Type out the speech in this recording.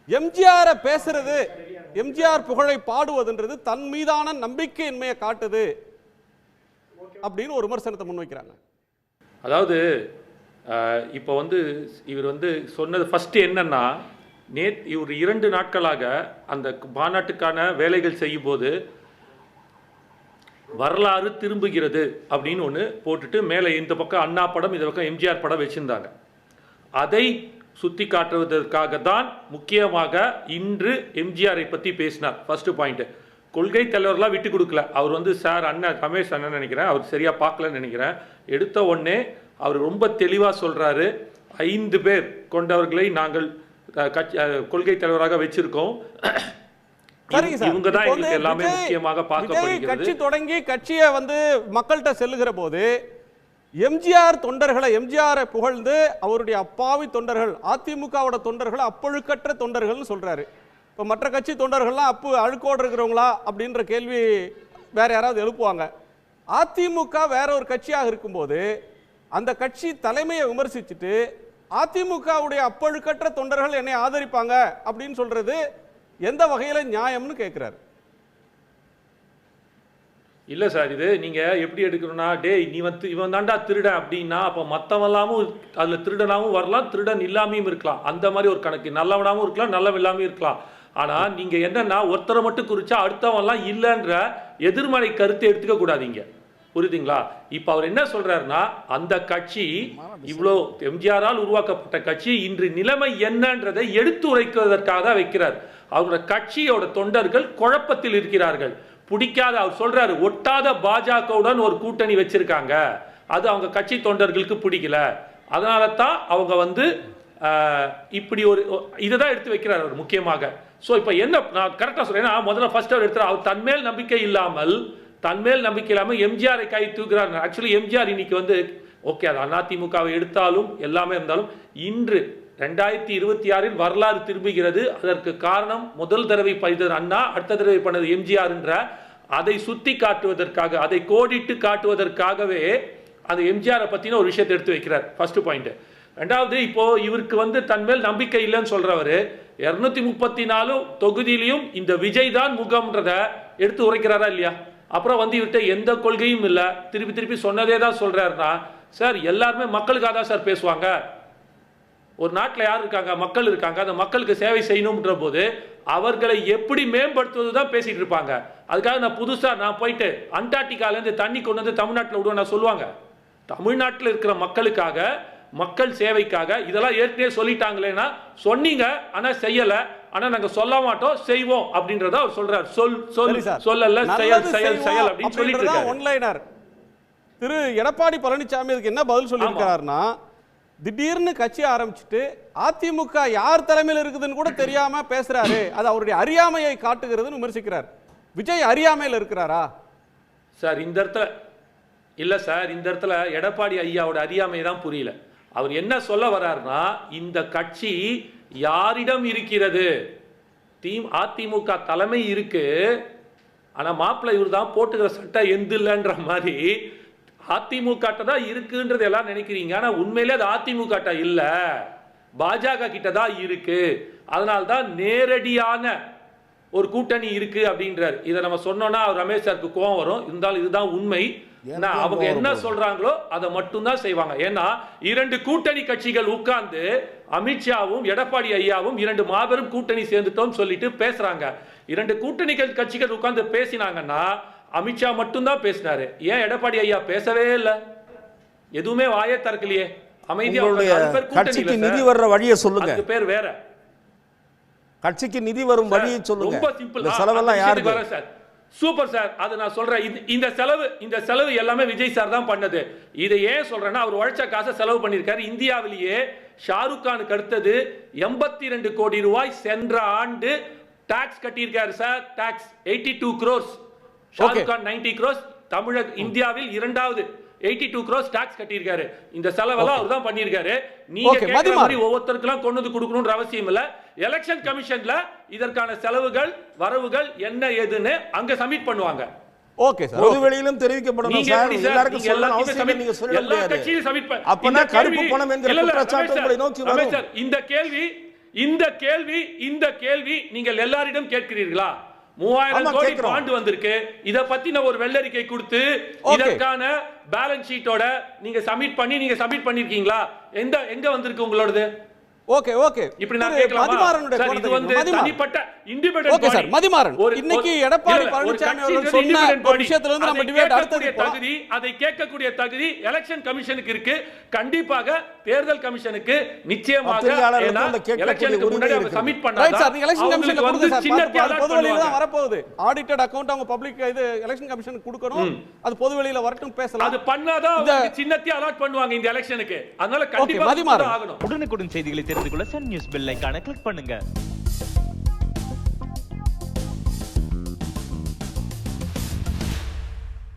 எம்ஜிஆரை பேசுறது, எம்ஜிஆர் புகழை பாடுவதுன்றது தன் மீதான நம்பிக்கையின்மையை காட்டுது அப்படின்னு ஒரு விமர்சனத்தை முன்வைக்கிறாங்க. அதாவது இப்போ இவர் சொன்னது ஃபர்ஸ்ட் என்னன்னா, இவர் 2 நாட்களாக அந்த மாநாட்டுக்கான வேலைகள் செய்யும் போது வரலாறு திரும்புகிறது அப்படின்னு ஒன்று போட்டுட்டு மேலே இந்த பக்கம் அண்ணா படம், இந்த பக்கம் எம்ஜிஆர் படம் வச்சிருந்தாங்க. அதை சுட்டி காட்டுவதற்காக தான் முக்கியமாக இன்று எம்ஜிஆரை பற்றி பேசினார். ஃபர்ஸ்ட் பாயிண்ட், கொள்கை தலைவர்களாக விட்டு கொடுக்கல. அவர் சார் அண்ணன் ரமேஷ் அண்ணன் நினைக்கிறேன், அவர் சரியாக பார்க்கலன்னு நினைக்கிறேன். எடுத்த உடனே அவர் ரொம்ப தெளிவாக சொல்கிறாரு, 5 பேர் கொண்டவர்களை நாங்கள் கொள்கை தலைவராக வச்சிருக்கோம். இவங்க தான் எங்களுக்கு எல்லாமே முக்கியமாக பார்க்கப்படுகிறது. கட்சி தொடங்கி கட்சியை மக்கள்கிட்ட செல்லுகிற போது எம்ஜிஆர் தொண்டர்களை, எம்ஜிஆரை புகழ்ந்து அவருடைய அப்பாவி தொண்டர்கள், அதிமுகவோட தொண்டர்கள் அப்பொழுக்கற்ற தொண்டர்கள் சொல்றாரு. இப்போ மற்ற கட்சி தொண்டர்கள்லாம் அழுக்கோடு இருக்கிறவங்களா அப்படின்ற கேள்வி வேற யாராவது எழுப்புவாங்க. அதிமுக வேற ஒரு கட்சியாக இருக்கும்போது அந்த கட்சி தலைமையை விமர்சிச்சுட்டு அதிமுகவுடைய அப்பழுக்கற்ற தொண்டர்கள் என்னை ஆதரிப்பாங்க அப்படின்னு சொல்றது எந்த வகையில நியாயம்னு கேட்கிறாரு. இல்ல சார், இது நீங்க எப்படி எடுக்கணும்னா, டேய் நீ இவன் தாண்டா திருடன் அப்படின்னா அப்ப மத்தவெல்லாமும் அதுல திருடனாவும் வரலாம், திருடன் இல்லாமையும் இருக்கலாம். அந்த மாதிரி ஒரு கணக்கு. நல்லவனாவும் இருக்கலாம், நல்லவன் இல்லாமையும் இருக்கலாம். ஆனா நீங்க என்னன்னா ஒருத்தரை மட்டும் குறிச்சா அடுத்தவன்லாம் இல்லைன்ற எதிர்மறை கருத்தை எடுத்துக்க கூடாதீங்க. புரியுதுங்களா? இப்ப அவர் என்ன சொல்றாருன்னா, அந்த கட்சி இவ்வளோ எம்ஜிஆரால் உருவாக்கப்பட்ட கட்சி இன்று நிலைமை என்னன்றதை எடுத்து உரைக்குவதற்காக வைக்கிறார். அவரோட கட்சியோட தொண்டர்கள் குழப்பத்தில் இருக்கிறார்கள். பிடிக்காத, அவர் சொல்றாரு, ஒட்டாத பாஜகவுடன் ஒரு கூட்டணி வச்சிருக்காங்க, அது அவங்க கட்சி தொண்டர்களுக்கு பிடிக்கல, அதனால தான் அவங்க இப்படி ஒரு இதுதான் எடுத்து வைக்கிறார் அவர் முக்கியமாக. ஸோ இப்போ என்ன நான் கரெக்டாக சொல்றேன், முதல்ல ஃபர்ஸ்ட் அவர் எடுத்துறாரு, அவர் தன்மேல் நம்பிக்கை இல்லாமல் எம்ஜிஆரை கை தூக்குறாரு. ஆக்சுவலி எம்ஜிஆர் இன்னைக்கு ஓகே, அது அதிமுகவை எடுத்தாலும் எல்லாமே இருந்தாலும் இன்று 2026 வரலாறு திரும்புகிறது. அதற்கு காரணம் முதல் தடவை செய்தது அண்ணா, அடுத்த தடவை பண்ணது எம்ஜிஆர் என்ற அதை சுட்டி காட்டுவதற்காக, அதை கோடிட்டு காட்டுவதற்காகவே அந்த எம்ஜிஆரை பத்தின ஒரு விஷயத்தை எடுத்து வைக்கிறார். First point. ரெண்டாவது, இப்போ இவருக்கு தன்மேல் நம்பிக்கை இல்லைன்னு சொல்றவரு 234 தொகுதியிலையும் இந்த விஜய் தான் முகம்ன்றத எடுத்து உரைக்கிறாரா இல்லையா? அப்புறம் இவர்கிட்ட எந்த கொள்கையும் இல்லை, திருப்பி திருப்பி சொன்னதே தான் சொல்றாருன்னா, சார் எல்லாருமே மக்களுக்காக தான் சார் பேசுவாங்க. ஒரு நாட்டில் யார் இருக்காங்க? மக்கள் இருக்காங்க. அந்த மக்களுக்கு சேவை செய்யணும்ன்ற போது அவர்களை எப்படி மேம்படுத்துவது தான் பேசிட்டு இருப்பாங்க. அதுக்காக நான் புதுசா போயிட்டு அண்டார்டிகாலேருந்து தண்ணி கொண்டு வந்து தமிழ்நாட்டில் விடுவேன் நான் சொல்லுவாங்க? தமிழ்நாட்டில் இருக்கிற மக்களுக்காக, மக்கள் சேவைக்காக இதெல்லாம் ஏற்கனவே சொல்லிட்டாங்களேன்னா சொன்னீங்க, ஆனா செய்யல, ஆனா நாங்க சொல்ல மாட்டோம் செய்வோம் அப்படின்றத அவர் சொல்றார். சொல்லல செயல் செயல் செயல் அப்படின்னு சொல்லிட்டு இருக்காரு. ஒன்லைனர் திரு எடப்பாடி பழனிசாமி அதுக்கு என்ன பதில் சொல்லியிருக்காருன்னா, திடீர்னு கட்சி ஆரம்பிச்சுட்டு அதிமுக யார் தலைமையில் இருக்குதுன்னு கூட தெரியாம பேசுறாரு, அது அவருடைய அறியாமையை காட்டுகிறதுன்னு விமர்சிக்கிறார். விஜய் அறியாமையில் இருக்கிறாரா சார்? இந்த இடத்துல இல்ல சார், இந்த இடத்துல எடப்பாடி ஐயாவோட அறியாமை தான் புரியல. அவர் என்ன சொல்ல வர்றாருன்னா, இந்த கட்சி யாரிடம் இருக்கிறது? அதிமுக தலைமை இருக்கு, ஆனா மாப்பிள்ளை இவர் தான் போட்டுக்கிற சட்டை எந்த இல்லைன்ற மாதிரி அதிமுக தான் இருக்குன்றது எல்லாம் நினைக்கிறீங்க. ஆனா உண்மையிலே அது அதிமுக இல்ல, பாஜக கிட்ட தான் இருக்கு. அதனால்தான் நேரடியான ஒரு கூட்டணி இருக்கு அப்படின்றார். இதை நம்ம சொன்னோம்னா அவர் ரமேஷ் சாருக்கு கோவம் வரும். இருந்தாலும் இதுதான் உண்மை. அவங்க என்ன சொல்றாங்களோ அதை மட்டும் தான் செய்வாங்க. ஏன்னா 2 கூட்டணி கட்சிகள் உட்கார்ந்து அமித்ஷாவும் எடப்பாடி ஐயாவும் 2 மாபெரும் கூட்டணி சேர்ந்துட்டோம் சொல்லிட்டு பேசுறாங்க. 2 கூட்டணி கட்சிகள் உட்கார்ந்து பேசினாங்கன்னா அமித்ஷா மட்டும் தான் பேசினாரு. ஏன் எடப்பாடி ஐயா பேசவே இல்லை? எதுவுமே வாயே திறக்கலையே, அமைதியா. கட்சிக்கு நிதி வர்ற வழியை சொல்லுங்க. அதுக்கு பேர் வேற. கட்சிக்கு நிதி வரும் வழியை சொல்லுங்க. ரொம்ப சிம்பிள். செலவெல்லாம் யாருக்கு வர சார்? சூப்பர் சார், அதை நான் சொல்றேன். இந்த செலவு எல்லாமே விஜய் சார் தான் பண்ணது. இதை ஏன் சொல்றேன்னா, அவர் உழைச்ச காசை செலவு பண்ணியிருக்காரு. இந்தியாவிலேயே ஷாருக் கானுக்கு அடுத்தது 82 கோடி ரூபாய் சென்ற ஆண்டு டாக்ஸ் கட்டியிருக்காரு sir. Tax 82 crores. Shahrukh Khan 90 crores. தமிழக இந்தியாவில் 2வது 82 crores டாக்ஸ் கட்டியிருக்காரு. இந்த செலவெல்லாம் அவர் தான் பண்ணியிருக்காரு. நீங்க கேட்கிற மாதிரி ஒவ்வொருத்தருக்கெல்லாம் கொண்டு வந்து கொடுக்கணும்ன்ற அவசியம் இல்ல. எலெக்ஷன் கமிஷன்ல இதற்கான செலவுகள் வரவுகள் என்ன ஏதுன்னு அங்க சப்மிட் பண்ணுவாங்க. ஓகே சார், பொது வெளியிலும் தெரிவிக்கப்படணும் சார். எல்லாருக்கும் சொல்லணும் அவசியம் நீங்க சொல்ல முடியாது. எல்லா கட்சியும் சப்மிட் அப்பனா கருப்பு பணம் என்கிற குற்றச்சாட்டு உங்களை நோக்கி வரும். இந்த கேள்வி இந்த கேள்வி நீங்கள் எல்லாரிடம் கேட்கிறீர்களா? 3000 கோடி பாண்டு வந்திருக்கு. இத பத்தி நான் ஒரு வெள்ளரிக்கை கொடுத்து இதற்கான பேலன்ஸ் ஷீட்டோட நீங்க சப்மிட் பண்ணிருக்கீங்களா? எங்க வந்திருக்கு உங்களோடது? ஓகே ஓகே இப்படி நான் கேட்கலாமா? இது வந்து தனிப்பட்ட இண்டிபெண்டன்ட் ஓகே சார் மதிமாறன், இன்னைக்கு எடப்பாடி பழனிசாமி அவர்கள் சொன்ன ஒரு விஷயத்துல இருந்து நம்ம டிபேட் அடுத்து தகுதி, அதை கேட்கக்கூடிய தகுதி எலெக்ஷன் கமிஷனுக்கு இருக்கு. கண்டிப்பாக தேர்தல் கமிஷனுக்கு நிச்சயமாக எலெக்ஷனுக்கு முன்னாடி அவங்க சப்மிட் பண்ணாங்க. ரைட் சார், நீங்க எலெக்ஷன் கமிஷனுக்கு கொடுங்க சார். சின்னத்தியால பொது வெளியில தான் வர போகுது. ஆடிட்டட் அக்கவுண்ட் அவங்க பப்ளிக் இது எலெக்ஷன் கமிஷனுக்கு கொடுக்கணும். அது பொது வெளியில வரட்டும் பேசலாம். அது பண்ணாதான் அவங்க சின்னத்தியா அலாட் பண்ணுவாங்க இந்த எலெக்ஷனுக்கு. அதனால கண்டிப்பா ஆகணும். உடனுக்குடன் செய்திகளை தெரிந்து கொள்ள சன் நியூஸ் பெல் ஐகானை கிளிக் பண்ணுங்க.